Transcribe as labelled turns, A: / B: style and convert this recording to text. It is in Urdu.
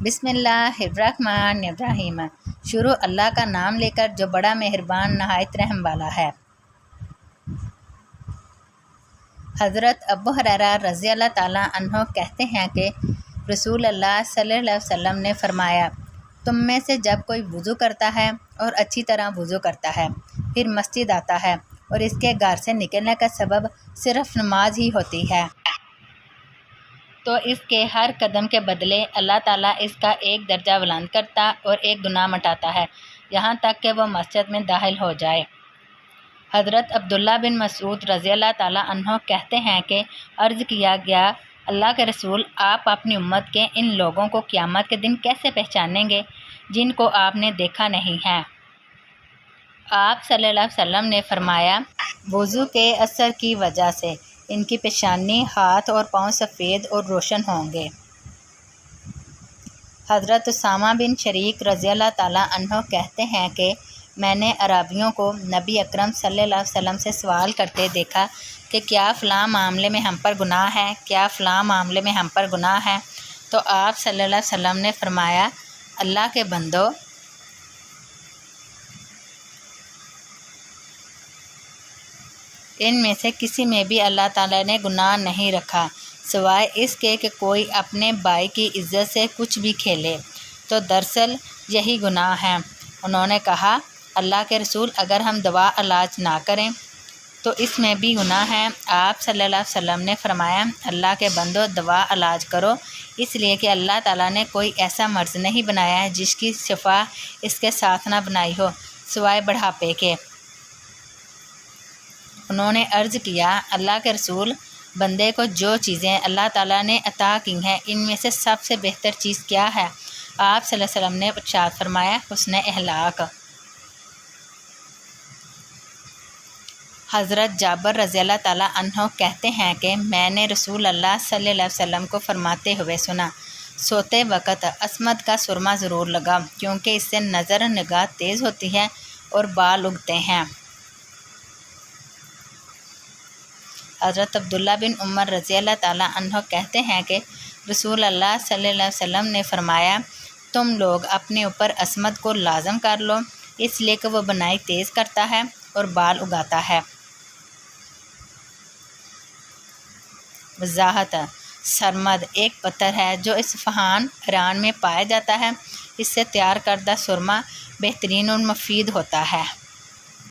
A: بسم اللہ الرحمن الرحیم۔ شروع اللہ کا نام لے کر جو بڑا مہربان نہایت رحم والا ہے۔ حضرت ابو ہریرہ رضی اللہ تعالیٰ عنہ کہتے ہیں کہ رسول اللہ صلی اللہ علیہ وسلم نے فرمایا، تم میں سے جب کوئی وضو کرتا ہے اور اچھی طرح وضو کرتا ہے، پھر مسجد آتا ہے اور اس کے گھر سے نکلنے کا سبب صرف نماز ہی ہوتی ہے، تو اس کے ہر قدم کے بدلے اللہ تعالیٰ اس کا ایک درجہ بلند کرتا اور ایک گناہ مٹاتا ہے، یہاں تک کہ وہ مسجد میں داخل ہو جائے۔ حضرت عبداللہ بن مسعود رضی اللہ تعالیٰ عنہ کہتے ہیں کہ عرض کیا گیا، اللہ کے رسول، آپ اپنی امت کے ان لوگوں کو قیامت کے دن کیسے پہچانیں گے جن کو آپ نے دیکھا نہیں ہے؟ آپ صلی اللہ علیہ وسلم نے فرمایا، وضو کے اثر کی وجہ سے ان کی پیشانی، ہاتھ اور پاؤں سفید اور روشن ہوں گے۔ حضرت اسامہ بن شریک رضی اللہ تعالیٰ عنہ کہتے ہیں کہ میں نے اعرابیوں کو نبی اکرم صلی اللہ علیہ وسلم سے سوال کرتے دیکھا کہ کیا فلاں معاملے میں ہم پر گناہ ہے، کیا فلاں معاملے میں ہم پر گناہ ہے؟ تو آپ صلی اللہ علیہ وسلم نے فرمایا، اللہ کے بندو، ان میں سے کسی میں بھی اللہ تعالیٰ نے گناہ نہیں رکھا سوائے اس کے کہ کوئی اپنے بھائی کی عزت سے کچھ بھی کھیلے، تو دراصل یہی گناہ ہے۔ انہوں نے کہا، اللہ کے رسول، اگر ہم دوا علاج نہ کریں تو اس میں بھی گناہ ہے؟ آپ صلی اللہ علیہ وسلم نے فرمایا، اللہ کے بندو، دوا علاج کرو، اس لیے کہ اللہ تعالیٰ نے کوئی ایسا مرض نہیں بنایا ہے جس کی شفا اس کے ساتھ نہ بنائی ہو سوائے بڑھاپے کے۔ انہوں نے عرض کیا، اللہ کے رسول، بندے کو جو چیزیں اللہ تعالیٰ نے عطا کی ہیں ان میں سے سب سے بہتر چیز کیا ہے؟ آپ صلی اللہ علیہ وسلم نے ارشاد فرمایا، حسن اخلاق۔ حضرت جابر رضی اللہ تعالیٰ عنہ کہتے ہیں کہ میں نے رسول اللہ صلی اللہ علیہ وسلم کو فرماتے ہوئے سنا، سوتے وقت عصمت کا سرما ضرور لگا، کیونکہ اس سے نظر نگاہ تیز ہوتی ہے اور بال اگتے ہیں۔ حضرت عبداللہ بن عمر رضی اللہ تعالیٰ عنہ کہتے ہیں کہ رسول اللہ صلی اللہ علیہ وسلم نے فرمایا، تم لوگ اپنے اوپر عصمت کو لازم کر لو، اس لیے کہ وہ بنائی تیز کرتا ہے اور بال اگاتا ہے۔ وضاحت: سرمد ایک پتھر ہے جو اصفہان، ایران میں پایا جاتا ہے۔ اس سے تیار کردہ سرما بہترین اور مفید ہوتا ہے۔